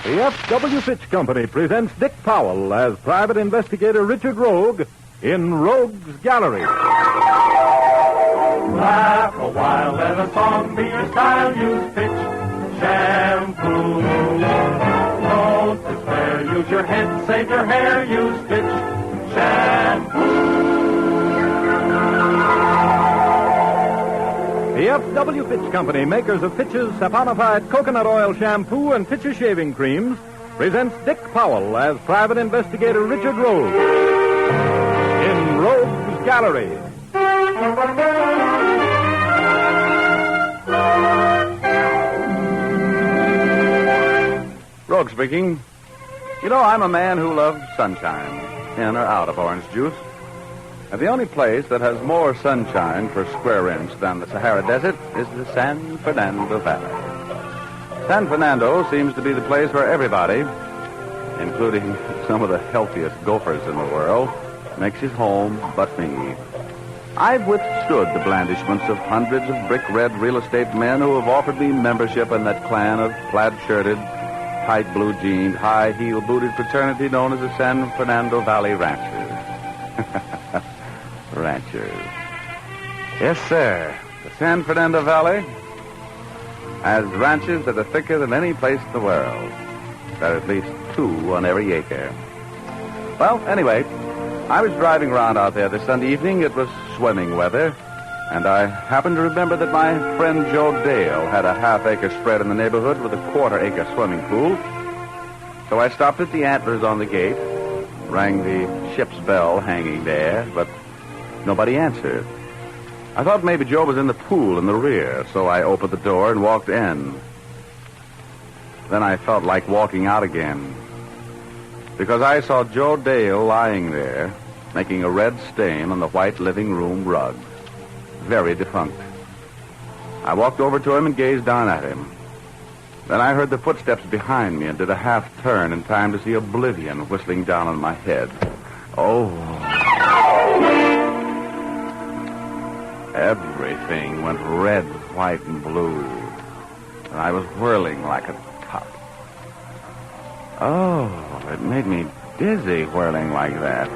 The F.W. Fitch Company presents Dick Powell as Private Investigator Richard Rogue in Rogue's Gallery. Laugh a while, let a song be your style. Use Fitch shampoo. Don't despair, use your head, save your hair. Use Fitch shampoo. The F.W. Fitch Company, makers of Fitch's saponified coconut oil shampoo and Fitch's shaving creams, presents Dick Powell as Private Investigator Richard Rogue in Rogue's Gallery. Rogue speaking. You know, I'm a man who loves sunshine, in or out of orange juice. And the only place that has more sunshine per square inch than the Sahara Desert is the San Fernando Valley. San Fernando seems to be the place where everybody, including some of the healthiest gophers in the world, makes his home but me. I've withstood the blandishments of hundreds of brick-red real estate men who have offered me membership in that clan of plaid-shirted, tight blue-jeaned, high-heel booted fraternity known as the San Fernando Valley Ranchers. Ranchers. Yes, sir. The San Fernando Valley has ranches that are thicker than any place in the world. There are at least 2 on every acre. Well, anyway, I was driving around out there this Sunday evening. It was swimming weather, and I happened to remember that my friend Joe Dale had a half-acre spread in the neighborhood with a quarter-acre swimming pool. So I stopped at the antlers on the gate, rang the ship's bell hanging there, but nobody answered. I thought maybe Joe was in the pool in the rear, so I opened the door and walked in. Then I felt like walking out again, because I saw Joe Dale lying there, making a red stain on the white living room rug. Very defunct. I walked over to him and gazed down at him. Then I heard the footsteps behind me and did a half-turn in time to see oblivion whistling down on my head. Oh. Everything went red, white, and blue. And I was whirling like a top. Oh, it made me dizzy whirling like that.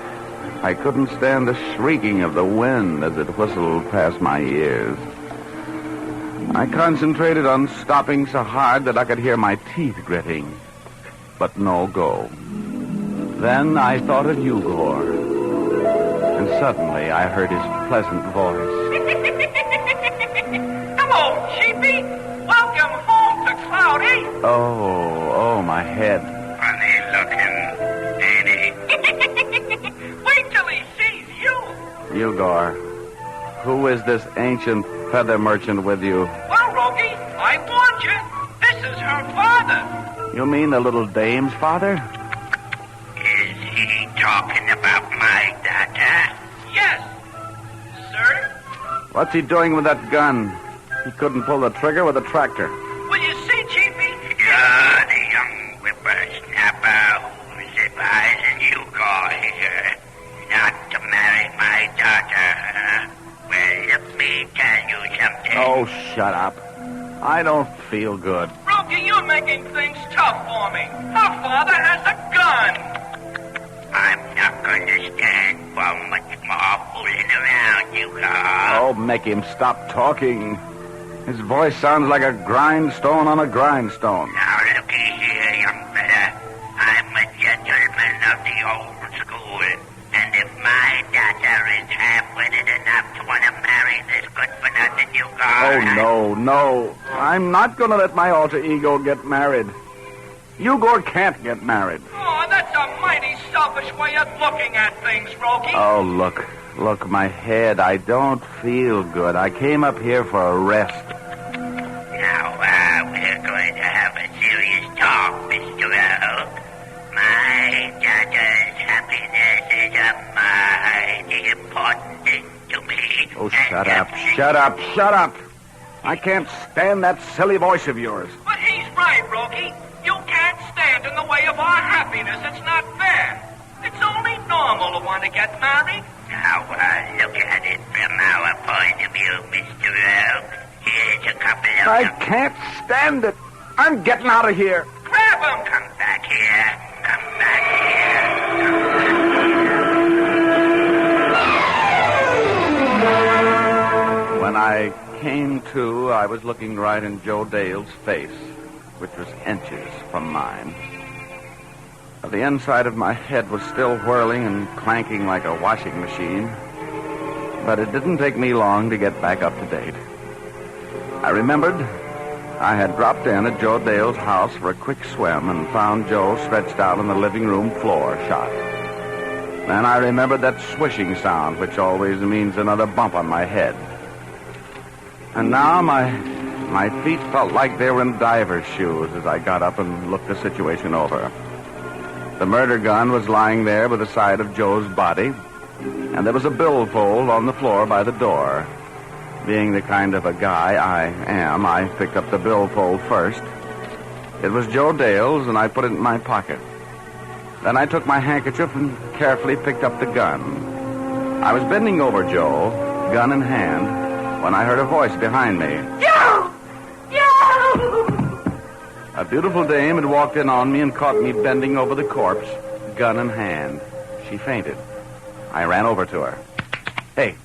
I couldn't stand the shrieking of the wind as it whistled past my ears. I concentrated on stopping so hard that I could hear my teeth gritting. But no go. Then I thought of Eugor. And suddenly I heard his pleasant voice. Hello, Sheepy. Welcome home to Cloudy. Oh, my head. Funny looking, ain't he? Wait till he sees you. Eugor, who is this ancient feather merchant with you? Well, Rogie, I warned you. This is her father. You mean the little dame's father? Is he talking about my daughter? Yes, sir. What's he doing with that gun? He couldn't pull the trigger with a tractor. Will you see, Chiefy? You're the young whippersnapper who's advising Eugor here not to marry my daughter, huh? Well, let me tell you something. Oh, shut up. I don't feel good. Rogie, you're making things tough for me. Her father has a gun. I'm not going to stand for much more fooling around, Eugor. Oh, make him stop talking. His voice sounds like a grindstone on a grindstone. Now, looky here, young fella. I'm a gentleman of the old school. And if my daughter is half-witted enough to want to marry this good-for-nothing Eugor... Oh, no. I'm not going to let my alter ego get married. Eugor can't get married. Oh, that's a mighty selfish way of looking at things, Rogie. Oh, look, my head. I don't feel good. I came up here for a rest. Now, we're going to have a serious talk, Mr. Rogue. My daughter's happiness is a mighty important thing to me. Oh, shut up. I can't stand that silly voice of yours. But he's right, Rogie. You can't stand in the way of our happiness. It's not fair. It's only normal to want to get married. Now, look at it from our point of view, Mr. Rogue. Here's a couple of... I can't stand it. I'm getting out of here. Grab him. Come back. came to, I was looking right in Joe Dale's face, which was inches from mine. The inside of my head was still whirling and clanking like a washing machine, but it didn't take me long to get back up to date. I remembered I had dropped in at Joe Dale's house for a quick swim and found Joe stretched out on the living room floor, shot. Then I remembered that swishing sound, which always means another bump on my head. And now my feet felt like they were in diver's shoes as I got up and looked the situation over. The murder gun was lying there by the side of Joe's body, and there was a billfold on the floor by the door. Being the kind of a guy I am, I picked up the billfold first. It was Joe Dale's, and I put it in my pocket. Then I took my handkerchief and carefully picked up the gun. I was bending over Joe, gun in hand, when I heard a voice behind me. Joe! Joe! A beautiful dame had walked in on me and caught me bending over the corpse, gun in hand. She fainted. I ran over to her. Hey,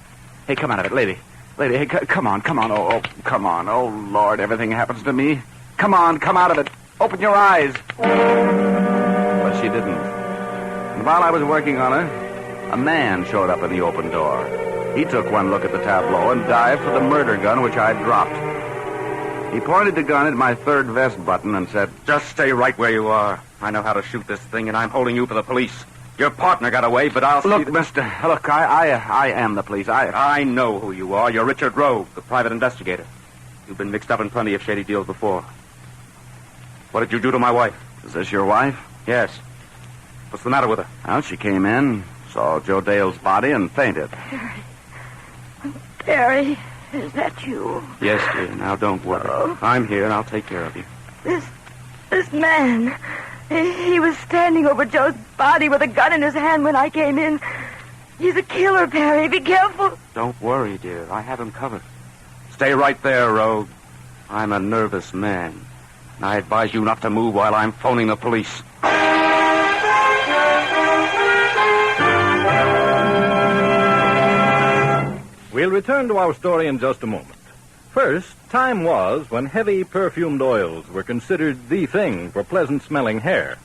come out of it, lady. Lady, hey, come on. Oh, come on. Oh, Lord, everything happens to me. Come on, come out of it. Open your eyes. But she didn't. And while I was working on her, a man showed up in the open door. He took one look at the tableau and dived for the murder gun which I'd dropped. He pointed the gun at my third vest button and said, "Just stay right where you are. I know how to shoot this thing, and I'm holding you for the police. Your partner got away, but I'll Look, see... mister, look, I am the police. I know who you are. You're Richard Rogue, the private investigator. You've been mixed up in plenty of shady deals before. What did you do to my wife?" Is this your wife? "Yes. What's the matter with her?" Well, she came in, saw Joe Dale's body, and fainted. Barry, is that you? "Yes, dear. Now, don't worry. I'm here, and I'll take care of you." This man, he was standing over Joe's body with a gun in his hand when I came in. He's a killer, Barry. Be careful. Don't worry, dear. I have him covered. Stay right there, Rogue. I'm a nervous man, and I advise you not to move while I'm phoning the police. We'll return to our story in just a moment. First, time was when heavy perfumed oils were considered the thing for pleasant-smelling hair.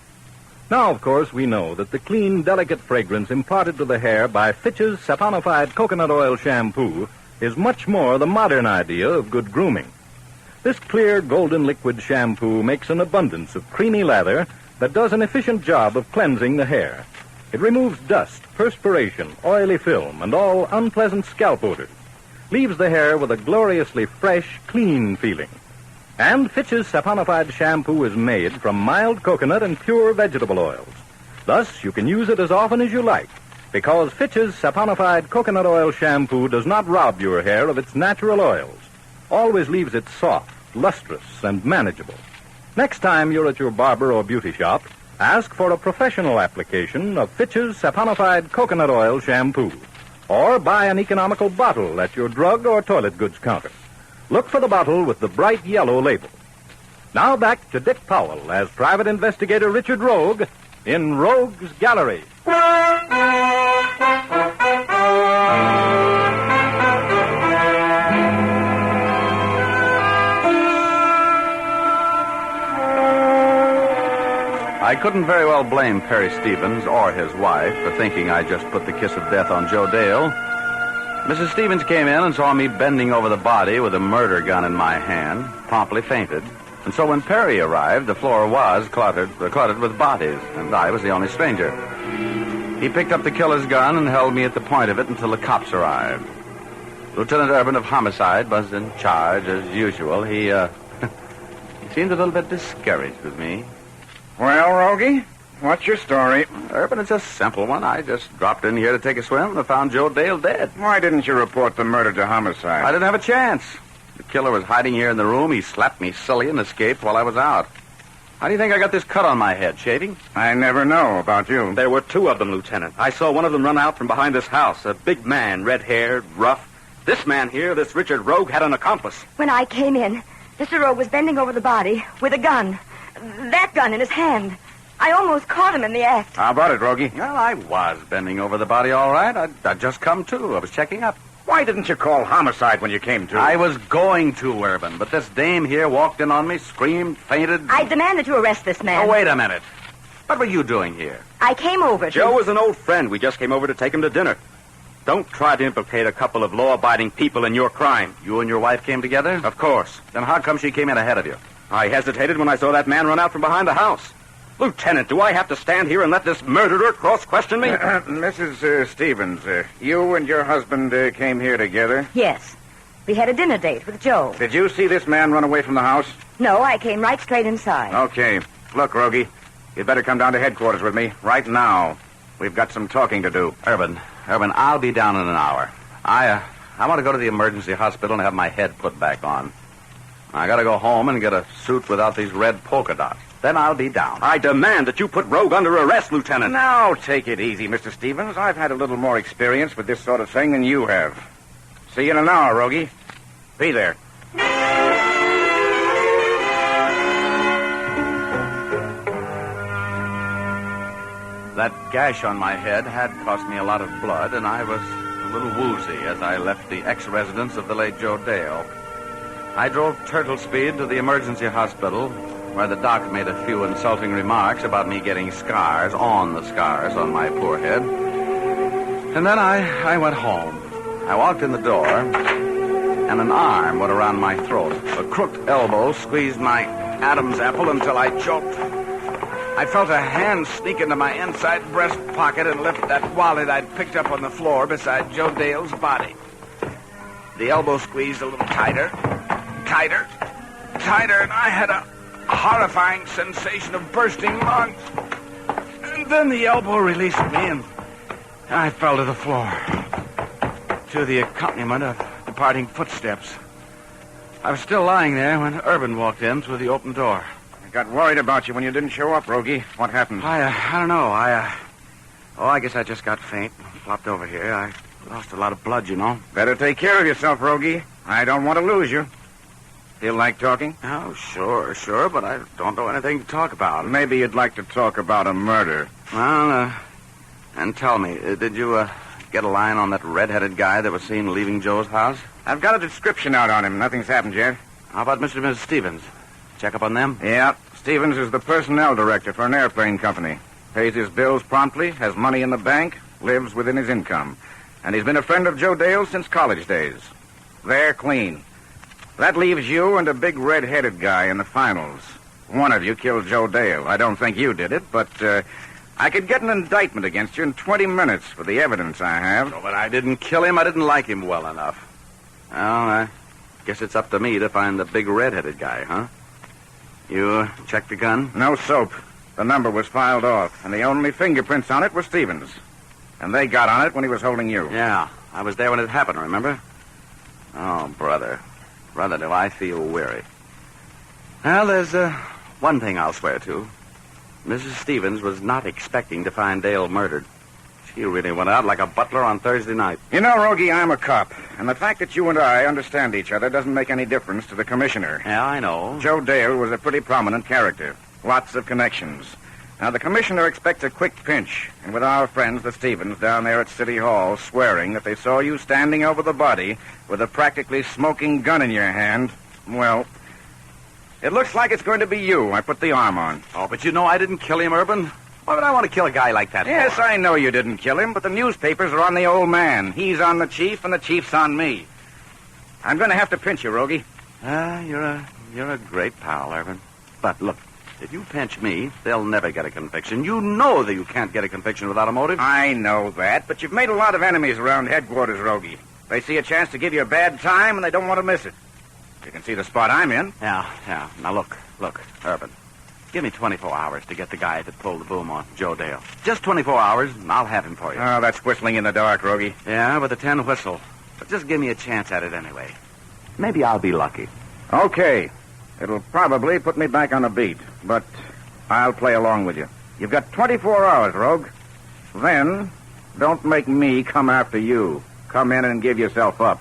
Now, of course, we know that the clean, delicate fragrance imparted to the hair by Fitch's saponified coconut oil shampoo is much more the modern idea of good grooming. This clear, golden liquid shampoo makes an abundance of creamy lather that does an efficient job of cleansing the hair. It removes dust, perspiration, oily film, and all unpleasant scalp odors. Leaves the hair with a gloriously fresh, clean feeling. And Fitch's saponified shampoo is made from mild coconut and pure vegetable oils. Thus, you can use it as often as you like, because Fitch's saponified coconut oil shampoo does not rob your hair of its natural oils. Always leaves it soft, lustrous, and manageable. Next time you're at your barber or beauty shop, ask for a professional application of Fitch's saponified coconut oil shampoo. Or buy an economical bottle at your drug or toilet goods counter. Look for the bottle with the bright yellow label. Now back to Dick Powell as private investigator Richard Rogue in Rogue's Gallery. I couldn't very well blame Perry Stevens or his wife for thinking I just put the kiss of death on Joe Dale. Mrs. Stevens came in and saw me bending over the body with a murder gun in my hand, promptly fainted. And so when Perry arrived, the floor was cluttered with bodies, and I was the only stranger. He picked up the killer's gun and held me at the point of it until the cops arrived. Lieutenant Urban of Homicide was in charge, as usual. He seemed a little bit discouraged with me. "Well, Rogie, what's your story?" Urban, it's a simple one. I just dropped in here to take a swim and I found Joe Dale dead. Why didn't you report the murder to homicide? I didn't have a chance. The killer was hiding here in the room. He slapped me silly and escaped while I was out. How do you think I got this cut on my head, Shaving? I never know about you. There were two of them, Lieutenant. I saw one of them run out from behind this house. A big man, red-haired, rough. This man here, this Richard Rogue, had an accomplice. When I came in, Mr. Rogue was bending over the body with a gun. That gun in his hand. I almost caught him in the act. How about it, Rogie? Well, I was bending over the body all right. I'd just come to. I was checking up. Why didn't you call homicide when you came to? I was going to, Urban, but this dame here walked in on me, screamed, fainted. I demand that you arrest this man. Oh, wait a minute. What were you doing here? I came over to... Joe is an old friend. We just came over to take him to dinner. Don't try to implicate a couple of law-abiding people in your crime. You and your wife came together? Of course. Then how come she came in ahead of you? I hesitated when I saw that man run out from behind the house. Lieutenant, do I have to stand here and let this murderer cross-question me? Mrs. Stevens, you and your husband came here together? Yes. We had a dinner date with Joe. Did you see this man run away from the house? No, I came right straight inside. Okay. Look, Rogie, you'd better come down to headquarters with me right now. We've got some talking to do. Urban, I'll be down in an hour. I want to go to the emergency hospital and have my head put back on. I got to go home and get a suit without these red polka dots. Then I'll be down. I demand that you put Rogue under arrest, Lieutenant. Now, take it easy, Mr. Stevens. I've had a little more experience with this sort of thing than you have. See you in an hour, Rogie. Be there. That gash on my head had cost me a lot of blood, and I was a little woozy as I left the ex-residence of the late Joe Dale. I drove turtle speed to the emergency hospital, where the doc made a few insulting remarks about me getting scars on on my poor head. And then I went home. I walked in the door, and an arm went around my throat. A crooked elbow squeezed my Adam's apple until I choked. I felt a hand sneak into my inside breast pocket and lift that wallet I'd picked up on the floor beside Joe Dale's body. The elbow squeezed a little tighter, and I had a horrifying sensation of bursting lungs. And then the elbow released me, and I fell to the floor, to the accompaniment of departing footsteps. I was still lying there when Urban walked in through the open door. I got worried about you when you didn't show up, Rogie. What happened? I don't know. I guess I just got faint and flopped over here. I lost a lot of blood, you know. Better take care of yourself, Rogie. I don't want to lose you. Feel like talking? Oh, sure, but I don't know anything to talk about. Maybe you'd like to talk about a murder. Well, and tell me, did you get a line on that red-headed guy that was seen leaving Joe's house? I've got a description out on him. Nothing's happened yet. How about Mr. and Mrs. Stevens? Check up on them? Yeah. Stevens is the personnel director for an airplane company. Pays his bills promptly, has money in the bank, lives within his income. And he's been a friend of Joe Dale since college days. They're clean. That leaves you and a big red-headed guy in the finals. One of you killed Joe Dale. I don't think you did it, but I could get an indictment against you in 20 minutes for the evidence I have. Oh, but I didn't kill him. I didn't like him well enough. Well, I guess it's up to me to find the big red-headed guy, huh? You checked the gun? No soap. The number was filed off, and the only fingerprints on it were Stevens. And they got on it when he was holding you. Yeah, I was there when it happened, remember? Oh, brother, do I feel weary. Well, there's one thing I'll swear to. Mrs. Stevens was not expecting to find Dale murdered. She really went out like a butler on Thursday night. You know, Rogie, I'm a cop, and the fact that you and I understand each other doesn't make any difference to the commissioner. Yeah, I know. Joe Dale was a pretty prominent character. Lots of connections. Now, the commissioner expects a quick pinch, and with our friends, the Stevens, down there at City Hall, swearing that they saw you standing over the body with a practically smoking gun in your hand, well, it looks like it's going to be you I put the arm on. Oh, but you know I didn't kill him, Urban. Why would I want to kill a guy like that? Yes, I know you didn't kill him, but the newspapers are on the old man. He's on the chief, and the chief's on me. I'm going to have to pinch you, Rogie. You're a great pal, Urban. But look, if you pinch me, they'll never get a conviction. You know that you can't get a conviction without a motive. I know that, but you've made a lot of enemies around headquarters, Rogie. They see a chance to give you a bad time, and they don't want to miss it. You can see the spot I'm in. Yeah. Now, look, Urban. Give me 24 hours to get the guy that pulled the boom on Joe Dale. Just 24 hours, and I'll have him for you. Oh, that's whistling in the dark, Rogie. Yeah, with a 10 whistle. But just give me a chance at it anyway. Maybe I'll be lucky. Okay. It'll probably put me back on the beat, but I'll play along with you. You've got 24 hours, Rogue. Then, don't make me come after you. Come in and give yourself up.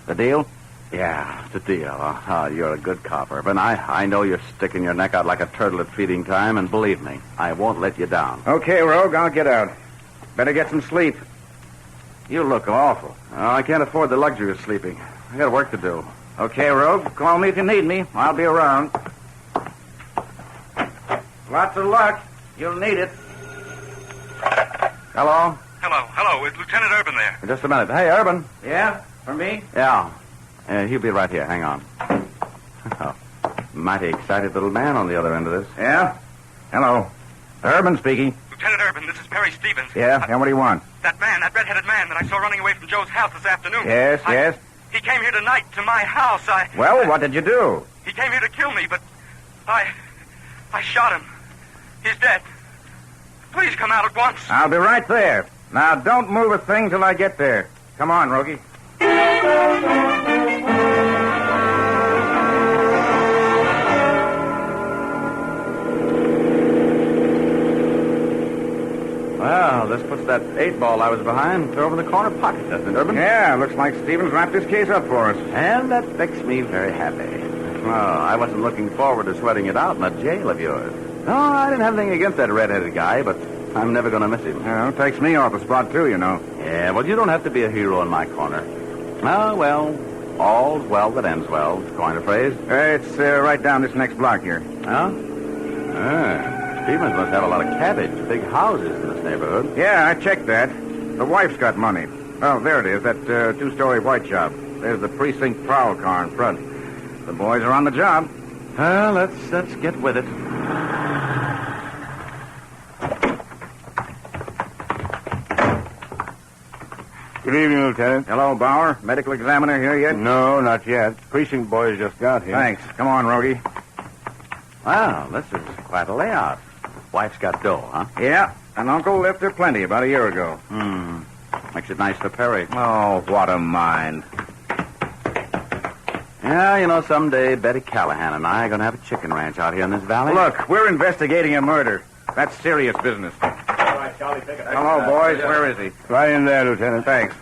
The deal? Yeah, the deal. You're a good cop, Urban. I know you're sticking your neck out like a turtle at feeding time, and believe me, I won't let you down. Okay, Rogue, I'll get out. Better get some sleep. You look awful. Oh, I can't afford the luxury of sleeping. I got work to do. Okay, Rogue. Call me if you need me. I'll be around. Lots of luck. You'll need it. Hello? Hello. Is Lieutenant Urban there? Just a minute. Hey, Urban. Yeah? For me? Yeah. He'll be right here. Hang on. Oh, mighty excited little man on the other end of this. Yeah? Hello. Urban speaking. Lieutenant Urban, this is Perry Stevens. Yeah? And what do you want? That red-headed man that I saw running away from Joe's house this afternoon. Yes? He came here tonight to my house. Well, what did you do? He came here to kill me, but I shot him. He's dead. Please come out at once. I'll be right there. Now, don't move a thing till I get there. Come on, Rogie. Well, this puts that 8-ball I was behind clear over the corner pocket, doesn't it, Urban? Yeah, looks like Stevens wrapped this case up for us. And that makes me very happy. Oh, I wasn't looking forward to sweating it out in that jail of yours. No, I didn't have anything against that red-headed guy, but I'm never going to miss him. Well, it takes me off the spot, too, you know. Yeah, well, you don't have to be a hero in my corner. Oh, well, all's well that ends well, to coin a phrase. It's right down this next block here. Huh? Stevens must have a lot of cabbage, big houses in this neighborhood. Yeah, I checked that. The wife's got money. Oh, there it is, that 2-story white shop. There's the precinct prowl car in front. The boys are on the job. Well, let's get with it. Good evening, Lieutenant. Hello, Bauer. Medical examiner here yet? No, not yet. Precinct boys just got here. Thanks. Come on, Rogie. Wow, this is quite a layout. Wife's got dough, huh? Yeah, and Uncle left her plenty about a year ago. Makes it nice for Perry. Oh, what a mind. Yeah, you know, someday Betty Callahan and I are going to have a chicken ranch out here in this valley. Look, we're investigating a murder. That's serious business. All right, Charlie, take it. Hello, boys. Where is he? Right in there, Lieutenant. Thanks.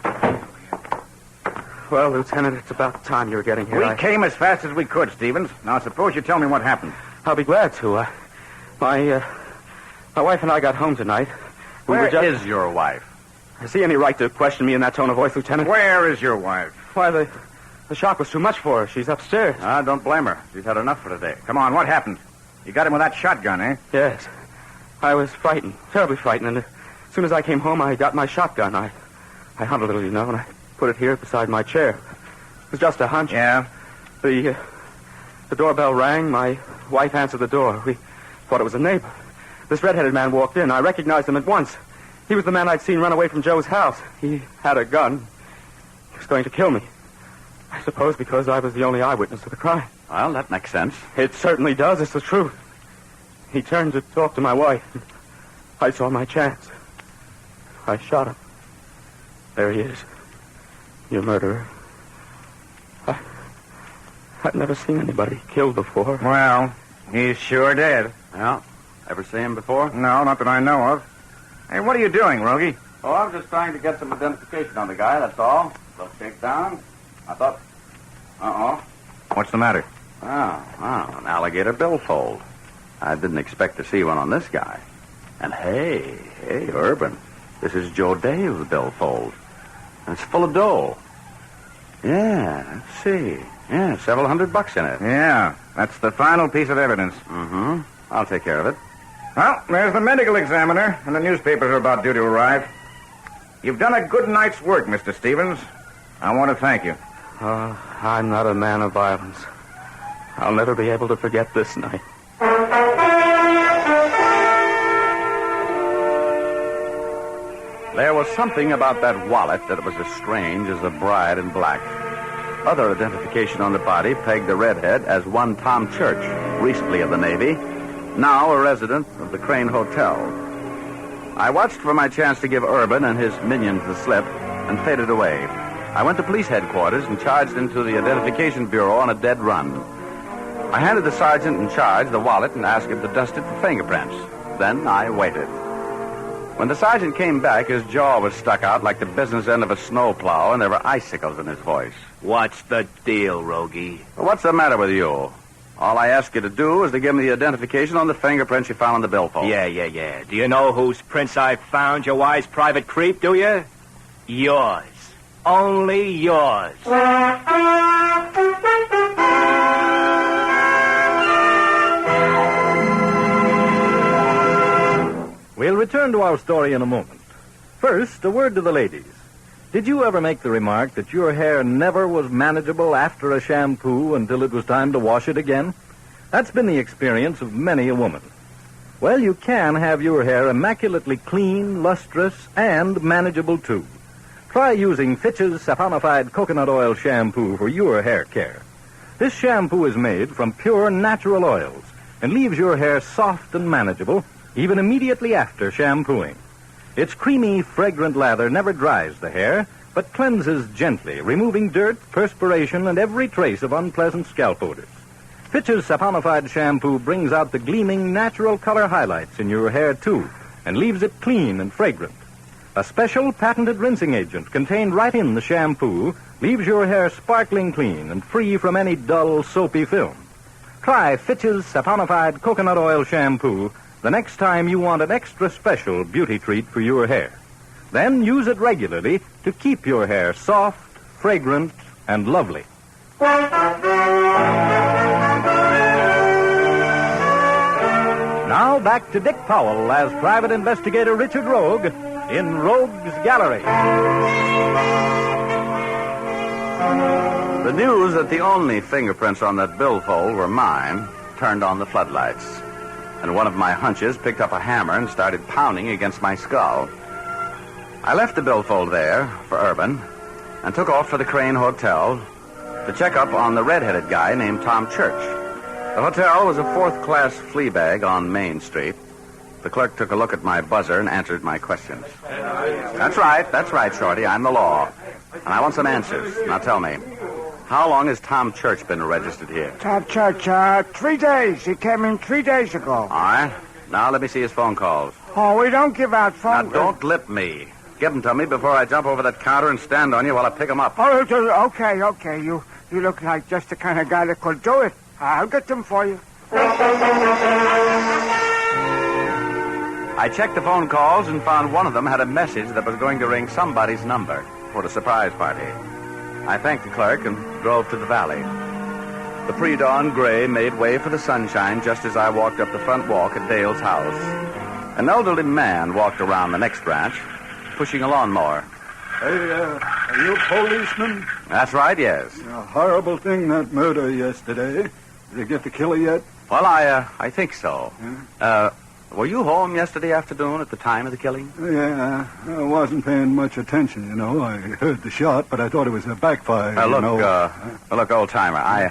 Well, Lieutenant, it's about time you were getting here. We came as fast as we could, Stevens. Now, suppose you tell me what happened. I'll be glad to. My wife and I got home tonight. Where is your wife? Is he any right to question me in that tone of voice, Lieutenant? Where is your wife? Why, the shock was too much for her. She's upstairs. Don't blame her. She's had enough for today. Come on, what happened? You got him with that shotgun, eh? Yes. I was frightened, terribly frightened, and as soon as I came home, I got my shotgun. I hunted a little, you know, and I put it here beside my chair. It was just a hunch. Yeah? The doorbell rang. My wife answered the door. We thought it was a neighbor. This red-headed man walked in. I recognized him at once. He was the man I'd seen run away from Joe's house. He had a gun. He was going to kill me. I suppose because I was the only eyewitness to the crime. Well, that makes sense. It certainly does. It's the truth. He turned to talk to my wife. I saw my chance. I shot him. There he is. Your murderer. I've never seen anybody killed before. Well, he's sure dead. Yeah. Ever see him before? No, not that I know of. Hey, what are you doing, Rogie? Oh, I'm just trying to get some identification on the guy, that's all. So shake down. I thought... What's the matter? An alligator billfold. I didn't expect to see one on this guy. And hey, Urban, this is Joe Dale's billfold. And it's full of dough. Yeah, let's see. Yeah, several $100 in it. Yeah, that's the final piece of evidence. Mm-hmm. I'll take care of it. Well, there's the medical examiner, and the newspapers are about due to arrive. You've done a good night's work, Mr. Stevens. I want to thank you. I'm not a man of violence. I'll never be able to forget this night. There was something about that wallet that was as strange as the bride in black. Other identification on the body pegged the redhead as one Tom Church, recently of the Navy, now a resident of the Crane Hotel. I watched for my chance to give Urban and his minions the slip and faded away. I went to police headquarters and charged into the Identification Bureau on a dead run. I handed the sergeant in charge the wallet and asked him to dust it for fingerprints. Then I waited. When the sergeant came back, his jaw was stuck out like the business end of a snowplow, and there were icicles in his voice. What's the deal, Rogie? Well, what's the matter with you? All I ask you to do is to give me the identification on the fingerprints you found on the billfold. Yeah. Do you know whose prints I found, you wise private creep, do you? Yours. Only yours. We'll return to our story in a moment. First, a word to the ladies. Did you ever make the remark that your hair never was manageable after a shampoo until it was time to wash it again? That's been the experience of many a woman. Well, you can have your hair immaculately clean, lustrous, and manageable, too. Try using Fitch's saponified coconut oil shampoo for your hair care. This shampoo is made from pure natural oils and leaves your hair soft and manageable even immediately after shampooing. Its creamy, fragrant lather never dries the hair, but cleanses gently, removing dirt, perspiration, and every trace of unpleasant scalp odors. Fitch's saponified shampoo brings out the gleaming, natural color highlights in your hair, too, and leaves it clean and fragrant. A special patented rinsing agent contained right in the shampoo leaves your hair sparkling clean and free from any dull, soapy film. Try Fitch's saponified coconut oil shampoo the next time you want an extra special beauty treat for your hair. Then use it regularly to keep your hair soft, fragrant, and lovely. Now back to Dick Powell as Private Investigator Richard Rogue in Rogue's Gallery. The news that the only fingerprints on that billfold were mine turned on the floodlights. And one of my hunches picked up a hammer and started pounding against my skull. I left the billfold there for Urban and took off for the Crane Hotel to check up on the red-headed guy named Tom Church. The hotel was a fourth-class flea bag on Main Street. The clerk took a look at my buzzer and answered my questions. That's right, Shorty. I'm the law. And I want some answers. Now tell me, how long has Tom Church been registered here? Tom Church, 3 days. He came in 3 days ago. All right. Now let me see his phone calls. Oh, we don't give out phone Now don't lip me. Give them to me before I jump over that counter and stand on you while I pick them up. Oh, okay. You look like just the kind of guy that could do it. I'll get them for you. I checked the phone calls and found one of them had a message that was going to ring somebody's number for a surprise party. I thanked the clerk and drove to the valley. The pre-dawn gray made way for the sunshine just as I walked up the front walk at Dale's house. An elderly man walked around the next ranch, pushing a lawnmower. Hey, are you a policeman? That's right, yes. A horrible thing, that murder yesterday. Did they get the killer yet? Well, I think so. Yeah? Were you home yesterday afternoon at the time of the killing? Yeah, I wasn't paying much attention, you know. I heard the shot, but I thought it was a backfire, Look, old-timer, I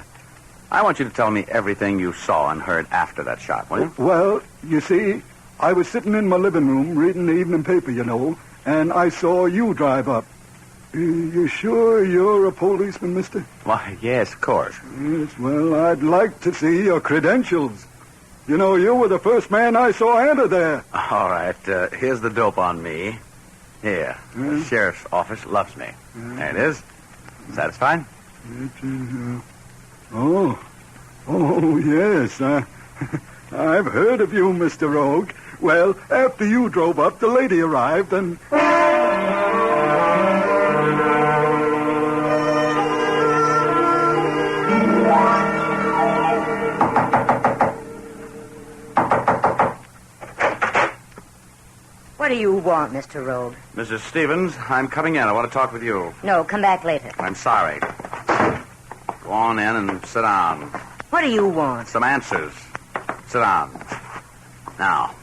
want you to tell me everything you saw and heard after that shot, will you? Well, you see, I was sitting in my living room reading the evening paper, you know, and I saw you drive up. You sure you're a policeman, mister? Why, yes, of course. Yes, well, I'd like to see your credentials. You know, you were the first man I saw enter there. All right, here's the dope on me. Here, the sheriff's office loves me. There it is. Satisfied? Oh, yes. I've heard of you, Mr. Rogue. Well, after you drove up, the lady arrived and... What do you want, Mr. Rogue? Mrs. Stevens, I'm coming in. I want to talk with you. No, come back later. I'm sorry. Go on in and sit down. What do you want? Some answers. Sit down. Now,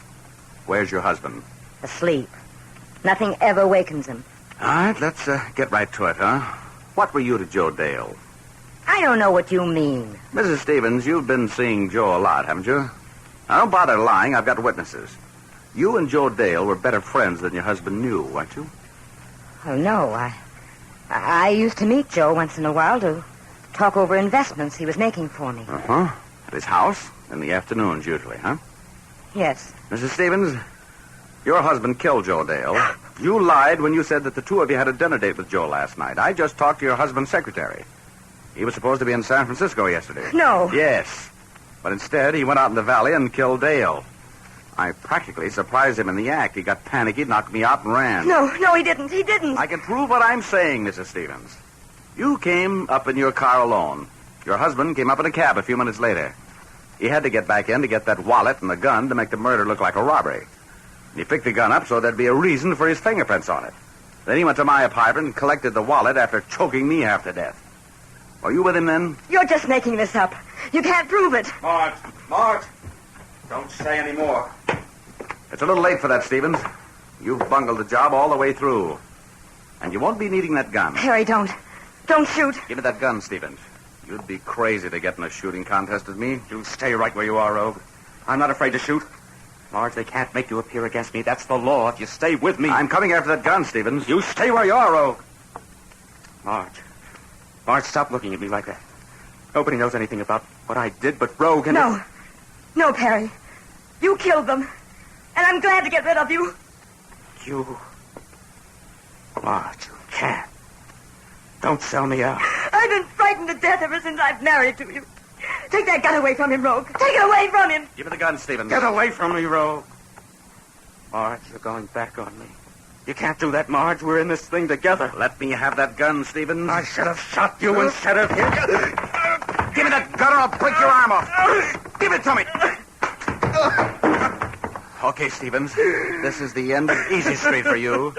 where's your husband? Asleep. Nothing ever wakens him. All right, let's get right to it, huh? What were you to Joe Dale? I don't know what you mean. Mrs. Stevens, you've been seeing Joe a lot, haven't you? Now, don't bother lying. I've got witnesses. You and Joe Dale were better friends than your husband knew, weren't you? Oh, no. I used to meet Joe once in a while to talk over investments he was making for me. Uh-huh. At his house? In the afternoons, usually, huh? Yes. Mrs. Stevens, your husband killed Joe Dale. You lied when you said that the two of you had a dinner date with Joe last night. I just talked to your husband's secretary. He was supposed to be in San Francisco yesterday. No. Yes. But instead, he went out in the valley and killed Dale. I practically surprised him in the act. He got panicky, knocked me out, and ran. No, he didn't. He didn't. I can prove what I'm saying, Mrs. Stevens. You came up in your car alone. Your husband came up in a cab a few minutes later. He had to get back in to get that wallet and the gun to make the murder look like a robbery. He picked the gun up so there'd be a reason for his fingerprints on it. Then he went to my apartment and collected the wallet after choking me half to death. Were you with him then? You're just making this up. You can't prove it. Marge, don't say any more. It's a little late for that, Stevens. You've bungled the job all the way through. And you won't be needing that gun. Harry, don't. Don't shoot. Give me that gun, Stevens. You'd be crazy to get in a shooting contest with me. You stay right where you are, Rogue. I'm not afraid to shoot. Marge, they can't make you appear against me. That's the law. If you stay with me... I'm coming after that gun, Stevens. You stay where you are, Rogue. Marge, stop looking at me like that. Nobody knows anything about what I did but Rogue and... No, Perry. You killed them. And I'm glad to get rid of you. Marge, you can't. Don't sell me out. I've been frightened to death ever since I've married to you. Take that gun away from him, Rogue. Take it away from him. Give me the gun, Stevens. Get away from me, Rogue. Marge, you're going back on me. You can't do that, Marge. We're in this thing together. Let me have that gun, Stevens. I should have shot you instead of him. Give me that gun or I'll break your arm off. Give it to me. Okay, Stevens. This is the end of Easy Street for you.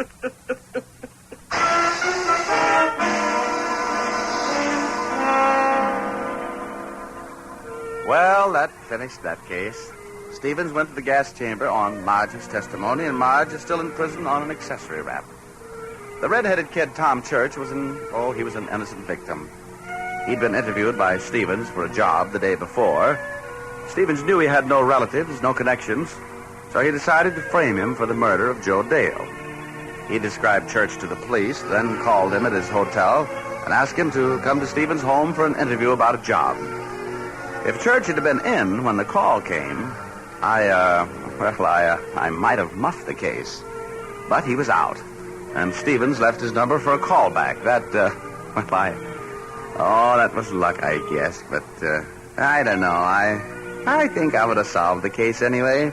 Well, that finished that case. Stevens went to the gas chamber on Marge's testimony, and Marge is still in prison on an accessory rap. The red-headed kid, Tom Church, was an innocent victim. He'd been interviewed by Stevens for a job the day before. Stevens knew he had no relatives, no connections, so he decided to frame him for the murder of Joe Dale. He described Church to the police, then called him at his hotel and asked him to come to Stevens' home for an interview about a job. If Church had been in when the call came, I might have muffed the case. But he was out, and Stevens left his number for a callback. That was luck, I guess. But I don't know. I think I would have solved the case anyway.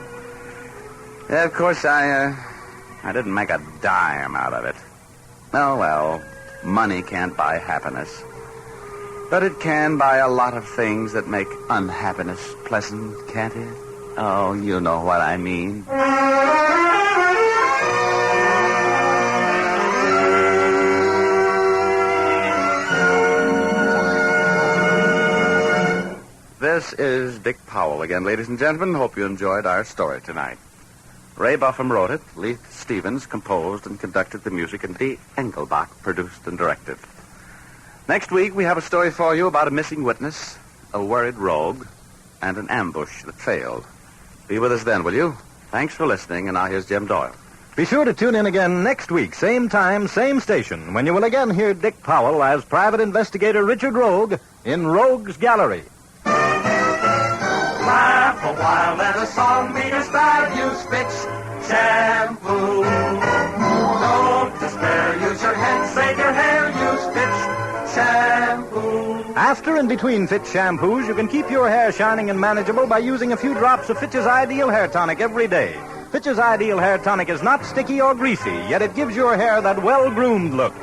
Of course, I didn't make a dime out of it. Oh, well, money can't buy happiness. But it can buy a lot of things that make unhappiness pleasant, can't it? Oh, you know what I mean. This is Dick Powell again, ladies and gentlemen. Hope you enjoyed our story tonight. Ray Buffum wrote it, Leith Stevens composed and conducted the music, and Dee Englebach produced and directed. Next week, we have a story for you about a missing witness, a worried rogue, and an ambush that failed. Be with us then, will you? Thanks for listening, and now here's Jim Doyle. Be sure to tune in again next week, same time, same station, when you will again hear Dick Powell as Private Investigator Richard Rogue in Rogue's Gallery. Laugh a while, let a song be your style. Use Fitch shampoo. Don't despair, use your head, save your hair. Use Fitch shampoo. After and between Fitch shampoos, you can keep your hair shining and manageable by using a few drops of Fitch's Ideal Hair Tonic every day. Fitch's Ideal Hair Tonic is not sticky or greasy, yet it gives your hair that well-groomed look.